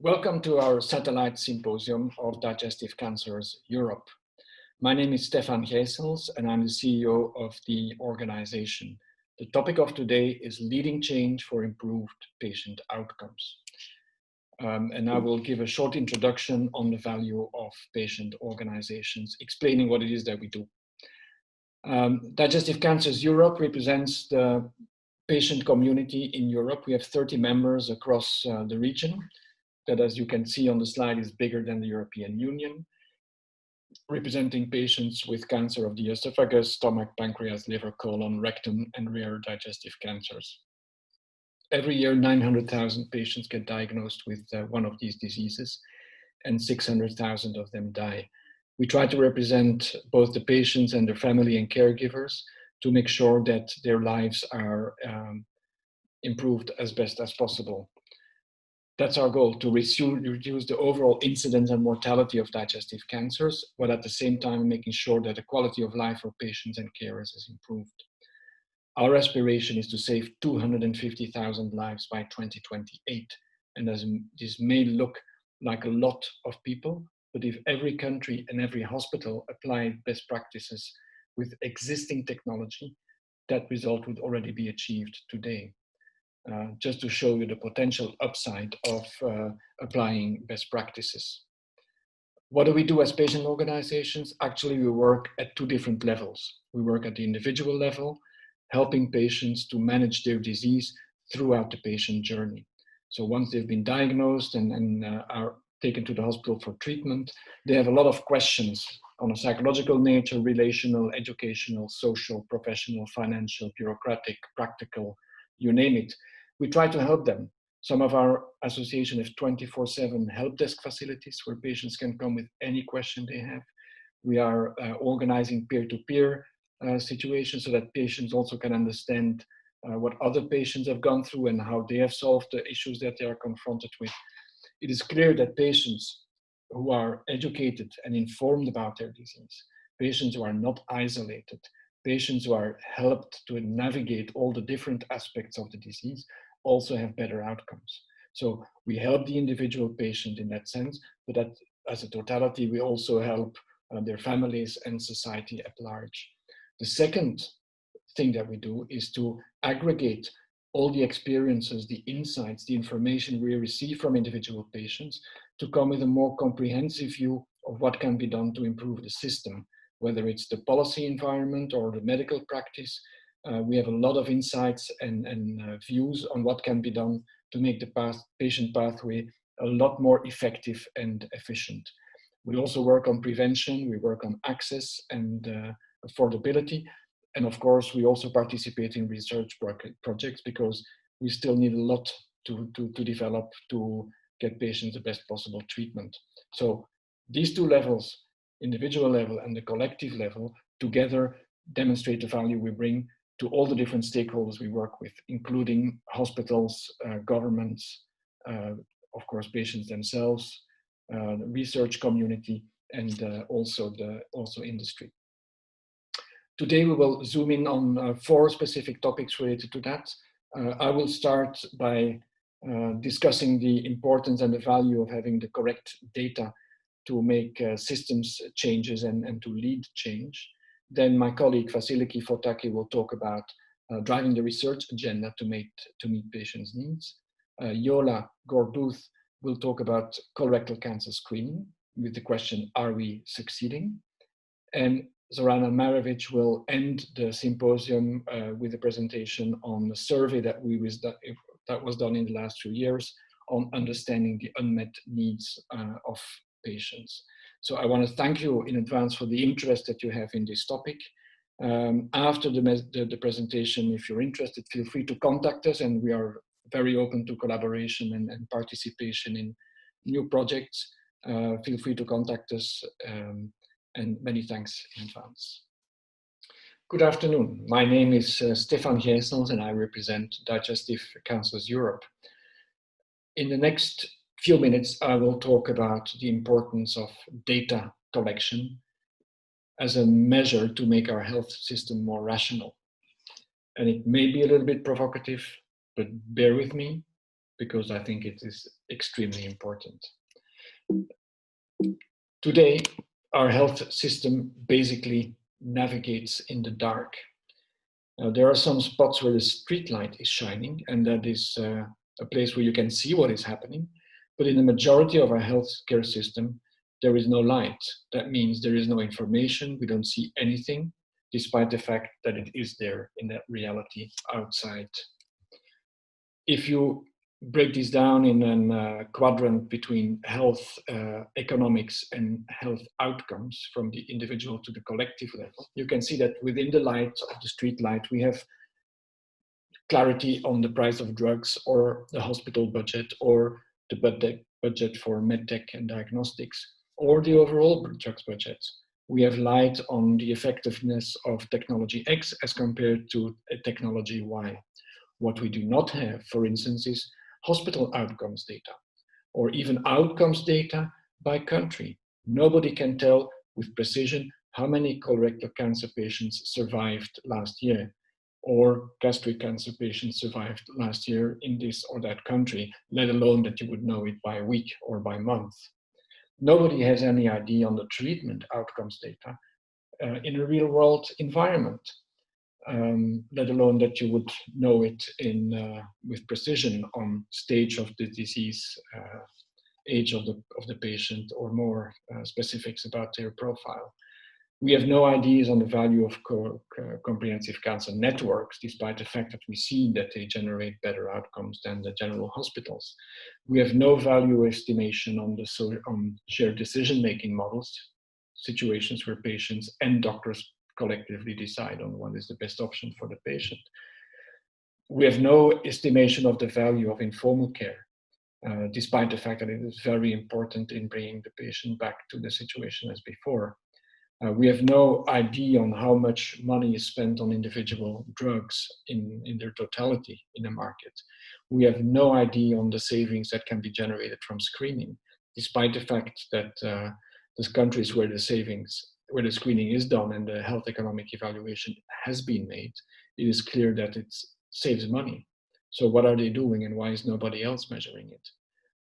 Welcome to our satellite symposium of Digestive Cancers Europe. My name is Stefan Gijssels and I'm the CEO of the organization. The topic of today is leading change for improved patient outcomes. And I will give a short introduction on the value of patient organizations, explaining what it is that we do. Digestive Cancers Europe represents the patient community in Europe. We have 30 members across the region. That, as you can see on the slide, is bigger than the European Union, representing patients with cancer of the esophagus, stomach, pancreas, liver, colon, rectum, and rare digestive cancers. Every year, 900,000 patients get diagnosed with one of these diseases, and 600,000 of them die. We try to represent both the patients and their family and caregivers to make sure that their lives are improved as best as possible. That's our goal, to reduce the overall incidence and mortality of digestive cancers, but at the same time making sure that the quality of life for patients and carers is improved. Our aspiration is to save 250,000 lives by 2028. And as this may look like a lot of people, but if every country and every hospital applied best practices with existing technology, that result would already be achieved today. Just to show you the potential upside of applying best practices. What do we do as patient organizations? Actually, we work at two different levels. We work at the individual level, helping patients to manage their disease throughout the patient journey. So once they've been diagnosed and are taken to the hospital for treatment, they have a lot of questions on a psychological nature, relational, educational, social, professional, financial, bureaucratic, practical, you name it. We try to help them. Some of our association have 24/7 help desk facilities where patients can come with any question they have. We are organizing peer-to-peer situations so that patients also can understand what other patients have gone through and how they have solved the issues that they are confronted with. It is clear that patients who are educated and informed about their disease, patients who are not isolated, patients who are helped to navigate all the different aspects of the disease also have better outcomes. So we help the individual patient in that sense, but that as a totality, we also help their families and society at large. The second thing that we do is to aggregate all the experiences, the insights, the information we receive from individual patients to come with a more comprehensive view of what can be done to improve the system, whether it's the policy environment or the medical practice. We have a lot of insights and views on what can be done to make the patient pathway a lot more effective and efficient. We also work on prevention, we work on access and affordability. And of course, we also participate in research projects because we still need a lot to develop to get patients the best possible treatment. So these two levels, individual level and the collective level, together demonstrate the value we bring to all the different stakeholders we work with, including hospitals, governments, of course, patients themselves, the research community, and also industry. Today, we will zoom in on 4 specific topics related to that. I will start by discussing the importance and the value of having the correct data to make systems changes and to lead change. Then my colleague Vassiliki Fotaki will talk about driving the research agenda to meet patients' needs. Jola, Gore-Booth will talk about colorectal cancer screening with the question, are we succeeding? And Zorana and Maravic will end the symposium with a presentation on the survey that was done in the last few years on understanding the unmet needs of patients. So I want to thank you in advance for the interest that you have in this topic. After the presentation, if you're interested, feel free to contact us, and we are very open to collaboration and participation in new projects. Feel free to contact us, and many thanks in advance. Good afternoon. My name is Stefan Gijssels, and I represent Digestive Cancers Europe. In the next few minutes, I will talk about the importance of data collection as a measure to make our health system more rational. And it may be a little bit provocative, but bear with me, because I think it is extremely important. Today, our health system basically navigates in the dark. There are some spots where the street light is shining, and that is a place where you can see what is happening. But in the majority of our healthcare system, there is no light. That means there is no information. We don't see anything, despite the fact that it is there in that reality outside. If you break this down in a quadrant between health economics and health outcomes from the individual to the collective level, you can see that within the light of the street light, we have clarity on the price of drugs or the hospital budget or the budget for medtech and diagnostics or the overall drugs budget. We have light on the effectiveness of technology X as compared to technology Y. What we do not have, for instance, is hospital outcomes data, or even outcomes data by country. Nobody can tell with precision how many colorectal cancer patients survived last year, or gastric cancer patients survived last year in this or that country, let alone that you would know it by week or by month. Nobody has any idea on the treatment outcomes data in a real world environment. Let alone that you would know it with precision on stage of the disease, age of the patient, or more specifics about their profile. We have no ideas on the value of comprehensive cancer networks, despite the fact that we see that they generate better outcomes than the general hospitals. We have no value estimation on shared decision-making models, situations where patients and doctors collectively decide on what is the best option for the patient. We have no estimation of the value of informal care, despite the fact that it is very important in bringing the patient back to the situation as before. We have no idea on how much money is spent on individual drugs in their totality in a market. We have no idea on the savings that can be generated from screening, despite the fact that the countries where the screening is done and the health economic evaluation has been made, it is clear that it saves money. So what are they doing and why is nobody else measuring it?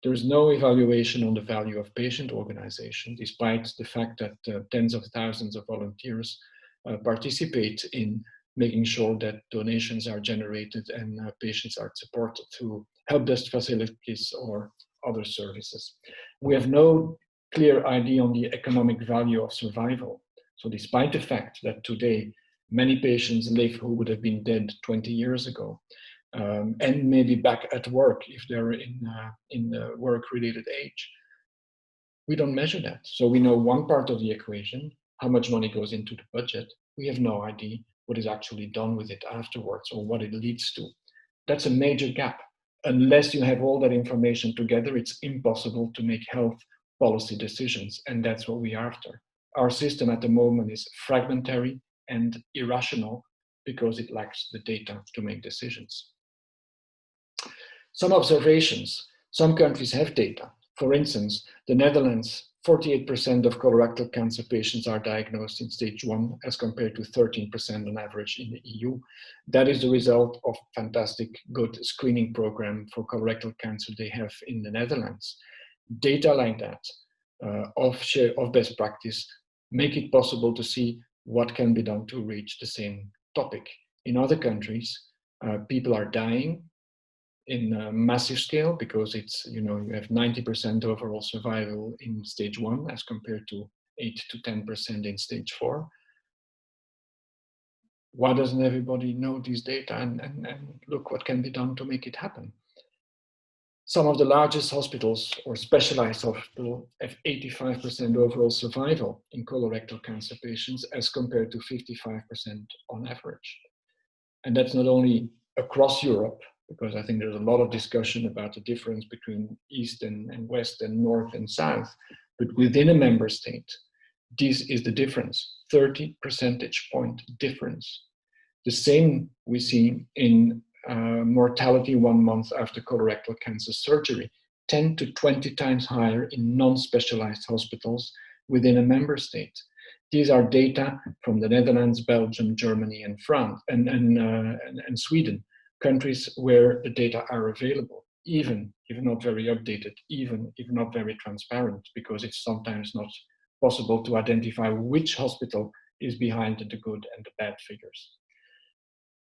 There is no evaluation on the value of patient organization, despite the fact that tens of thousands of volunteers participate in making sure that donations are generated and patients are supported through help desk facilities or other services. We have no clear idea on the economic value of survival. So despite the fact that today many patients live who would have been dead 20 years ago, and maybe back at work if they're in the work-related age, we don't measure that. So we know one part of the equation, how much money goes into the budget. We have no idea what is actually done with it afterwards or what it leads to. That's a major gap. Unless you have all that information together, it's impossible to make health policy decisions, and that's what we're after. Our system at the moment is fragmentary and irrational because it lacks the data to make decisions. Some observations. Some countries have data. For instance, the Netherlands, 48% of colorectal cancer patients are diagnosed in stage 1 as compared to 13% on average in the EU. That is the result of fantastic good screening program for colorectal cancer they have in the Netherlands. Data like that of best practice make it possible to see what can be done to reach the same topic. In other countries, people are dying in a massive scale because it's, you have 90% overall survival in stage 1 as compared to 8 to 10% in stage 4. Why doesn't everybody know these data and look what can be done to make it happen? Some of the largest hospitals or specialized hospitals have 85% overall survival in colorectal cancer patients as compared to 55% on average. And that's not only across Europe, because I think there's a lot of discussion about the difference between East and West and North and South, but within a member state, this is the difference, 30 percentage point difference. The same we see in mortality 1 month after colorectal cancer surgery, 10 to 20 times higher in non-specialized hospitals within a member state. These are data from the Netherlands, Belgium, Germany, and France, and Sweden, countries where the data are available. even if not very updated, even if not very transparent, because it's sometimes not possible to identify which hospital is behind the good and the bad figures.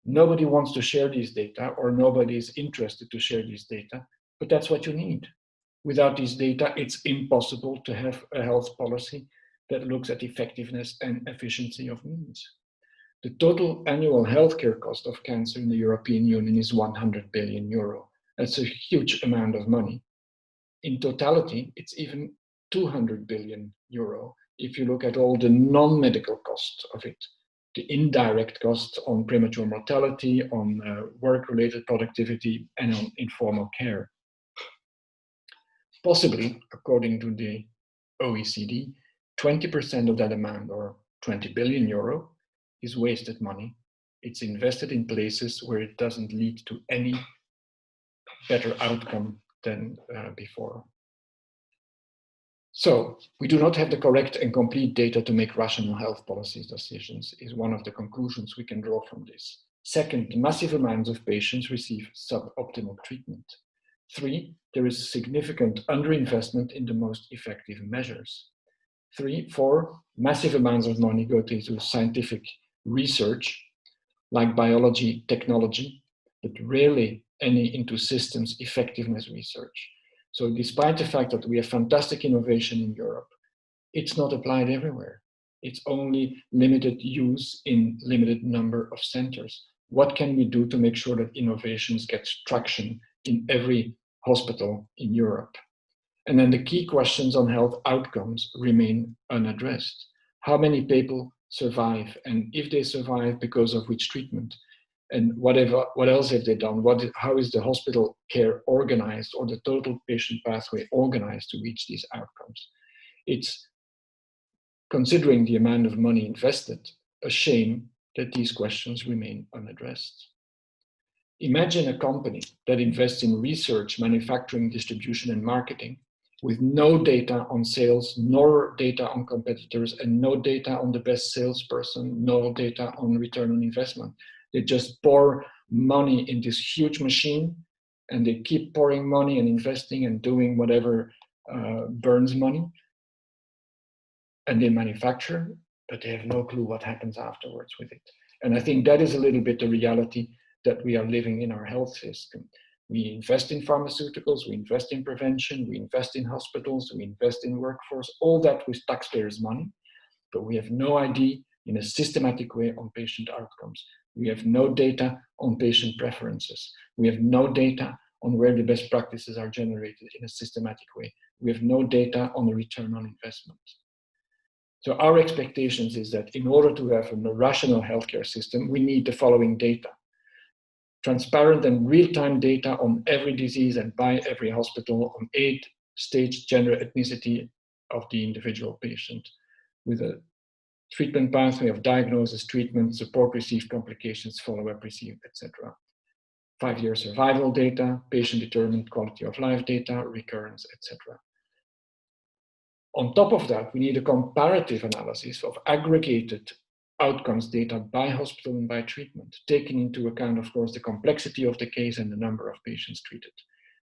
Nobody wants to share these data, or nobody is interested to share these data, but that's what you need. Without these data, it's impossible to have a health policy that looks at effectiveness and efficiency of means. The total annual healthcare cost of cancer in the European Union is 100 billion euro. That's a huge amount of money. In totality, it's even 200 billion euro if you look at all the non-medical costs of it. The indirect costs on premature mortality, on work-related productivity, and on informal care. Possibly, according to the OECD, 20% of that amount, or 20 billion euro, is wasted money. It's invested in places where it doesn't lead to any better outcome than before. So we do not have the correct and complete data to make rational health policy decisions, is one of the conclusions we can draw from this. Second, massive amounts of patients receive suboptimal treatment. 3, there is significant underinvestment in the most effective measures. 4, massive amounts of money go into scientific research, like biology, technology, but rarely any into systems effectiveness research. So despite the fact that we have fantastic innovation in Europe, it's not applied everywhere. It's only limited use in limited number of centers. What can we do to make sure that innovations get traction in every hospital in Europe? And then the key questions on health outcomes remain unaddressed. How many people survive? And if they survive, because of which treatment? And what else have they done? How is the hospital care organized, or the total patient pathway organized to reach these outcomes? It's, considering the amount of money invested, a shame that these questions remain unaddressed. Imagine a company that invests in research, manufacturing, distribution, and marketing with no data on sales, nor data on competitors, and no data on the best salesperson, no data on return on investment. They just pour money in this huge machine, and they keep pouring money and investing and doing whatever burns money. And they manufacture, but they have no clue what happens afterwards with it. And I think that is a little bit the reality that we are living in our health system. We invest in pharmaceuticals, we invest in prevention, we invest in hospitals, we invest in workforce, all that with taxpayers' money, but we have no idea in a systematic way on patient outcomes. We have no data on patient preferences. We have no data on where the best practices are generated in a systematic way. We have no data on the return on investment. So our expectations is that in order to have a rational healthcare system, we need the following data. Transparent and real-time data on every disease and by every hospital, on age, stage, gender, ethnicity of the individual patient, with a treatment pathway of diagnosis, treatment, support received, complications, follow-up received, etc. 5-year survival data, patient-determined quality of life data, recurrence, etc. On top of that, we need a comparative analysis of aggregated outcomes data by hospital and by treatment, taking into account, of course, the complexity of the case and the number of patients treated.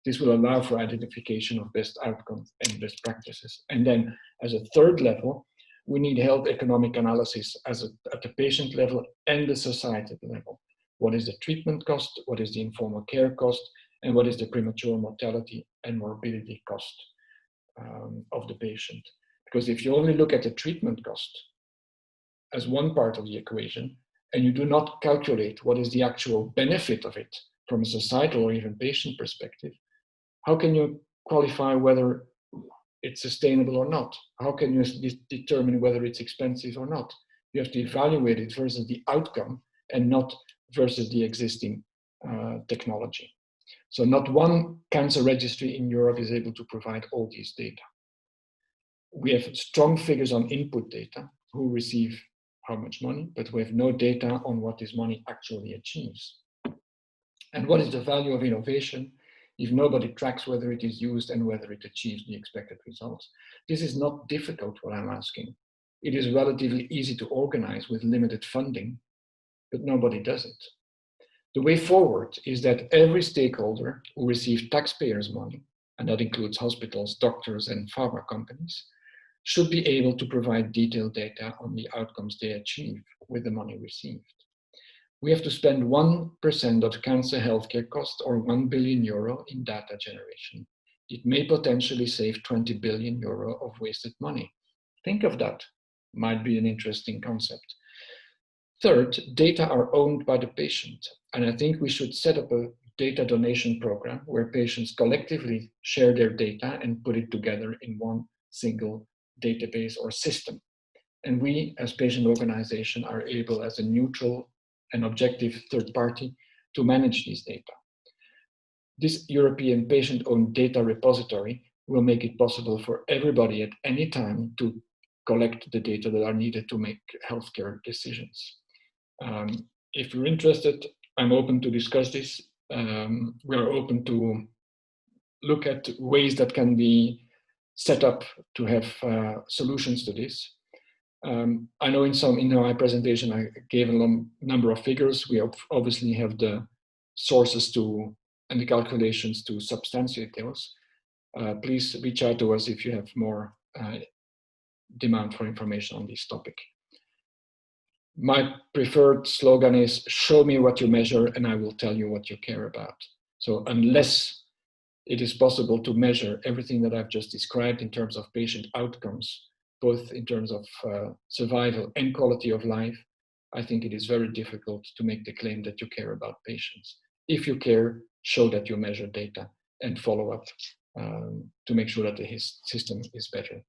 This will allow for identification of best outcomes and best practices. And then, as a third level, we need health economic analysis at the patient level and the societal level. What is the treatment cost? What is the informal care cost? And what is the premature mortality and morbidity cost of the patient? Because if you only look at the treatment cost as one part of the equation, and you do not calculate what is the actual benefit of it from a societal or even patient perspective, how can you qualify whether it's sustainable or not? How can you determine whether it's expensive or not? You have to evaluate it versus the outcome and not versus the existing technology. So not one cancer registry in Europe is able to provide all these data. We have strong figures on input data, who receive how much money, but we have no data on what this money actually achieves. And what is the value of innovation if nobody tracks whether it is used and whether it achieves the expected results? This is not difficult, what I'm asking. It is relatively easy to organize with limited funding, but nobody does it. The way forward is that every stakeholder who receives taxpayers' money, and that includes hospitals, doctors, and pharma companies, should be able to provide detailed data on the outcomes they achieve with the money received. We have to spend 1% of cancer healthcare costs, or 1 billion euro, in data generation. It may potentially save 20 billion euro of wasted money. Think of that. Might be an interesting concept. Third, data are owned by the patient, and I think we should set up a data donation program where patients collectively share their data and put it together in one single database or system. And we, as patient organization, are able, as a neutral and objective third party, to manage these data. This European patient-owned data repository will make it possible for everybody at any time to collect the data that are needed to make healthcare decisions. If you're interested, I'm open to discuss this. We are open to look at ways that can be set up to have solutions to this. I know in my presentation I gave a number of figures. We obviously have the sources to and the calculations to substantiate those. Please reach out to us if you have more demand for information on this topic. My preferred slogan is, show me what you measure and I will tell you what you care about. So unless it is possible to measure everything that I've just described in terms of patient outcomes, both in terms of survival and quality of life, I think it is very difficult to make the claim that you care about patients. If you care, show that you measure data and follow up to make sure that the system is better.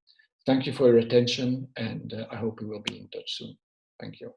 Thank you for your attention, and I hope we will be in touch soon. Thank you.